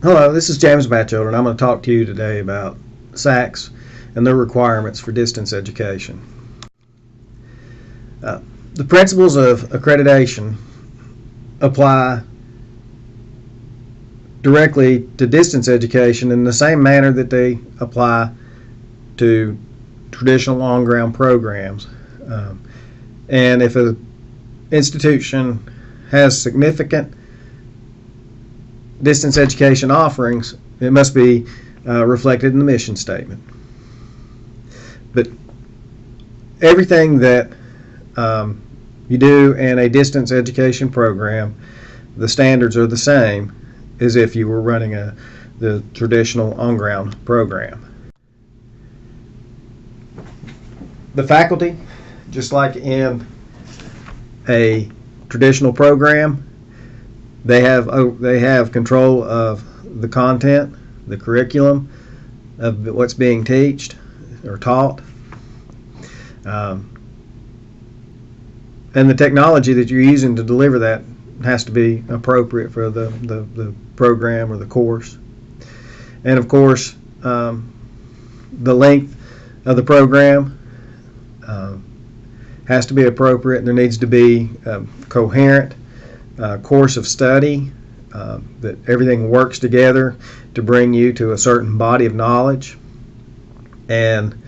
Hello, this is James Batchelder, and I'm going to talk to you today about SACS and their requirements for distance education. The principles of accreditation apply directly to distance education in the same manner that they apply to traditional on-ground programs. And if an institution has significant distance education offerings, it must be reflected in the mission statement. But everything that you do in a distance education program, the standards are the same as if you were running the traditional on-ground program. The faculty, just like in a traditional program, they have control of the content, the curriculum of what's being taught, and the technology that you're using to deliver that has to be appropriate for the program or the course. And of course, the length of the program has to be appropriate. There needs to be a coherent course of study, that everything works together to bring you to a certain body of knowledge. And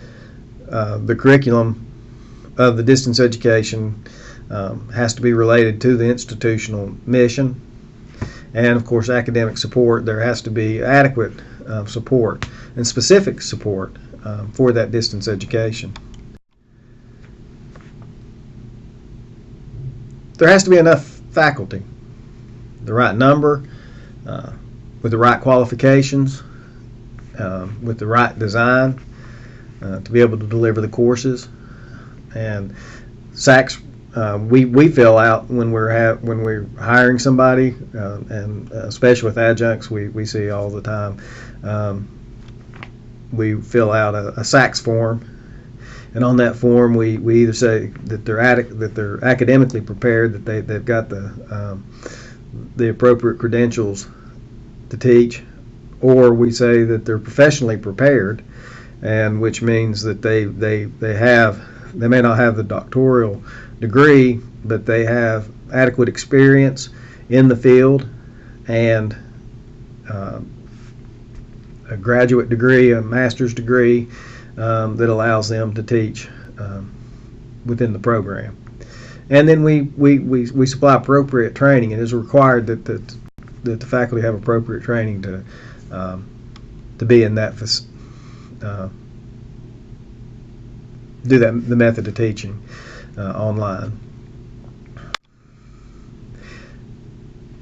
the curriculum of the distance education has to be related to the institutional mission. And of course, academic support, there has to be adequate support and specific support for that distance education. There has to be enough faculty, the right number, with the right qualifications, with the right design to be able to deliver the courses. And SACS, we fill out when we're hiring somebody, and especially with adjuncts, we see all the time. We fill out a SACS form. And on that form, we either say that they're academically prepared, that they've got the appropriate credentials to teach, or we say that they're professionally prepared, and which means that they may not have the doctoral degree, but they have adequate experience in the field and a graduate degree, a master's degree, that allows them to teach within the program. And then we supply appropriate training. It is required that the faculty have appropriate training to be in that do the method of teaching online.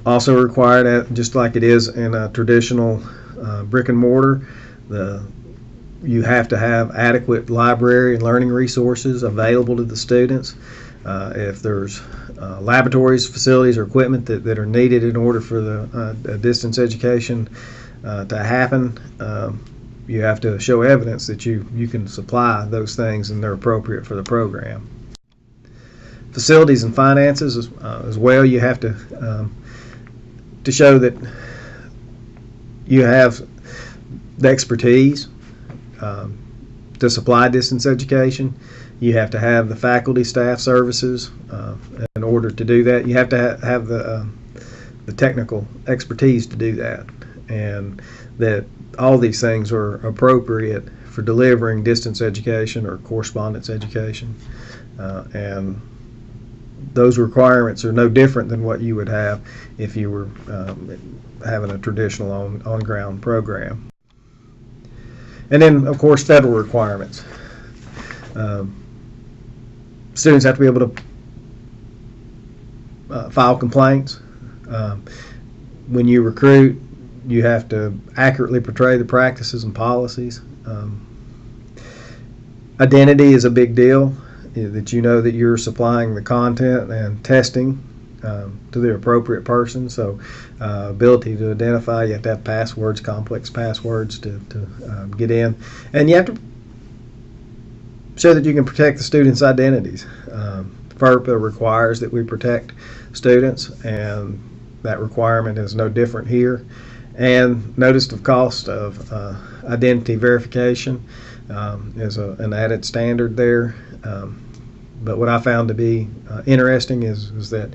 Also required, just like it is in a traditional brick and mortar, you have to have adequate library and learning resources available to the students. If there's laboratories, facilities, or equipment that are needed in order for the distance education to happen, you have to show evidence that you can supply those things and they're appropriate for the program. Facilities and finances as well, you have to show that you have the expertise to supply distance education. You have to have the faculty, staff, services in order to do that. You have to have the technical expertise to do that, and that all these things are appropriate for delivering distance education or correspondence education. And those requirements are no different than what you would have if you were having a traditional on-ground program. And then, of course, federal requirements. Students have to be able to file complaints. When you recruit, you have to accurately portray the practices and policies. Identity is a big deal, that you know that you're supplying the content and testing to the appropriate person. So ability to identify, you have to have passwords, complex passwords to get in. And you have to show that you can protect the students' identities. FERPA requires that we protect students, and that requirement is no different here. And notice the cost of identity verification is an added standard there. But what I found to be interesting is that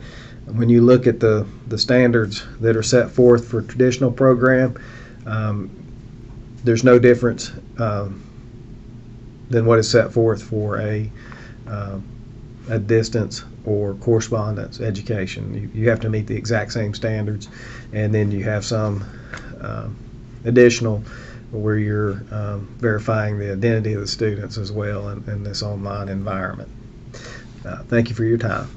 when you look at the standards that are set forth for a traditional program, there's no difference than what is set forth for a distance or correspondence education. You have to meet the exact same standards, and then you have some additional where you're verifying the identity of the students as well in this online environment. Thank you for your time.